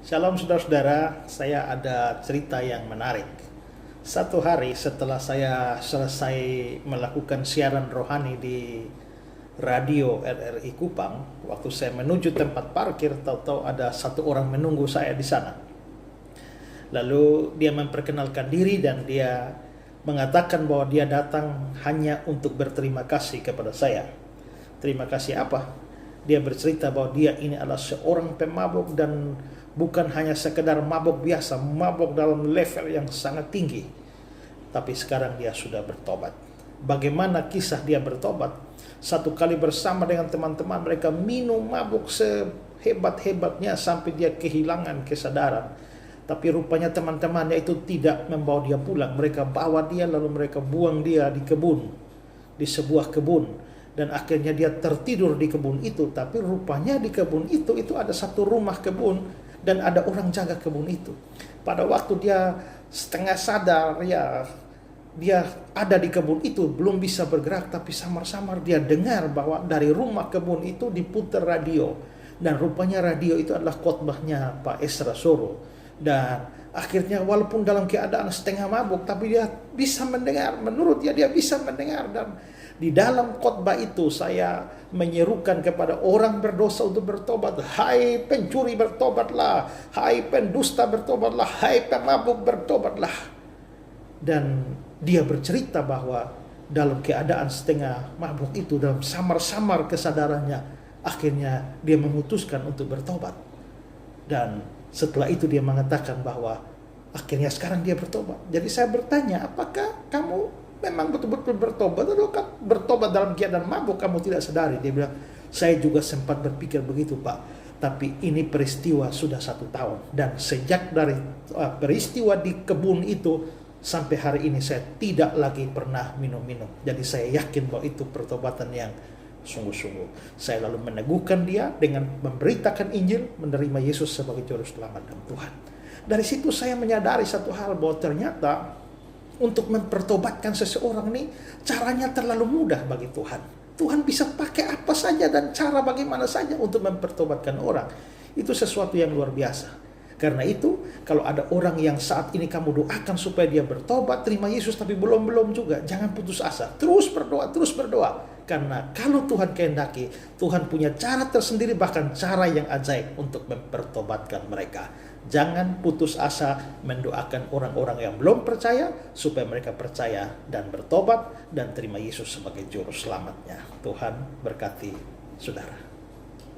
Shalom saudara-saudara, saya ada cerita yang menarik. Satu hari setelah saya selesai melakukan siaran rohani di radio RRI Kupang, waktu saya menuju tempat parkir, tahu-tahu ada satu orang menunggu saya di sana. Lalu dia memperkenalkan diri dan dia mengatakan bahwa dia datang hanya untuk berterima kasih kepada saya. Terima kasih apa? Dia bercerita bahwa dia ini adalah seorang pemabuk dan bukan hanya sekedar mabuk biasa, mabuk dalam level yang sangat tinggi. Tapi sekarang dia sudah bertobat. Bagaimana kisah dia bertobat? Satu kali bersama dengan teman-teman mereka minum mabuk sehebat-hebatnya sampai dia kehilangan kesadaran. Tapi rupanya teman-temannya itu tidak membawa dia pulang. Mereka bawa dia lalu mereka buang dia di kebun, di sebuah kebun. Dan akhirnya dia tertidur di kebun itu. Tapi rupanya di kebun itu ada satu rumah kebun dan ada orang jaga kebun itu. Pada waktu dia setengah sadar, ya dia ada di kebun itu, belum bisa bergerak, tapi samar-samar dia dengar bahwa dari rumah kebun itu diputar radio. Dan rupanya radio itu adalah khotbahnya Pak Esra Soro. Dan akhirnya walaupun dalam keadaan setengah mabuk, tapi dia bisa mendengar. Menurut dia bisa mendengar. Dan di dalam khotbah itu saya menyerukan kepada orang berdosa untuk bertobat. Hai pencuri bertobatlah, hai pendusta bertobatlah, hai pemabuk bertobatlah. Dan dia bercerita bahwa dalam keadaan setengah mabuk itu, dalam samar-samar kesadarannya, akhirnya dia memutuskan untuk bertobat. Dan setelah itu dia mengatakan bahwa akhirnya sekarang dia bertobat. Jadi saya bertanya, apakah kamu memang betul-betul bertobat atau bertobat dalam keadaan mabuk kamu tidak sadari? Dia bilang, saya juga sempat berpikir begitu Pak, tapi ini peristiwa sudah 1 tahun. Dan sejak dari peristiwa di kebun itu sampai hari ini saya tidak lagi pernah minum-minum. Jadi saya yakin bahwa itu pertobatan yang sungguh-sungguh. Saya lalu meneguhkan dia dengan memberitakan Injil, menerima Yesus sebagai juru selamat dan Tuhan. Dari situ saya menyadari satu hal, bahwa ternyata untuk mempertobatkan seseorang ini caranya terlalu mudah bagi Tuhan. Tuhan bisa pakai apa saja dan cara bagaimana saja untuk mempertobatkan orang. Itu sesuatu yang luar biasa. Karena itu, kalau ada orang yang saat ini kamu doakan supaya dia bertobat, terima Yesus, tapi belum juga, jangan putus asa. Terus berdoa. Karena kalau Tuhan kehendaki, Tuhan punya cara tersendiri, bahkan cara yang ajaib untuk mempertobatkan mereka. Jangan putus asa mendoakan orang-orang yang belum percaya, supaya mereka percaya dan bertobat dan terima Yesus sebagai juru selamatnya. Tuhan berkati saudara.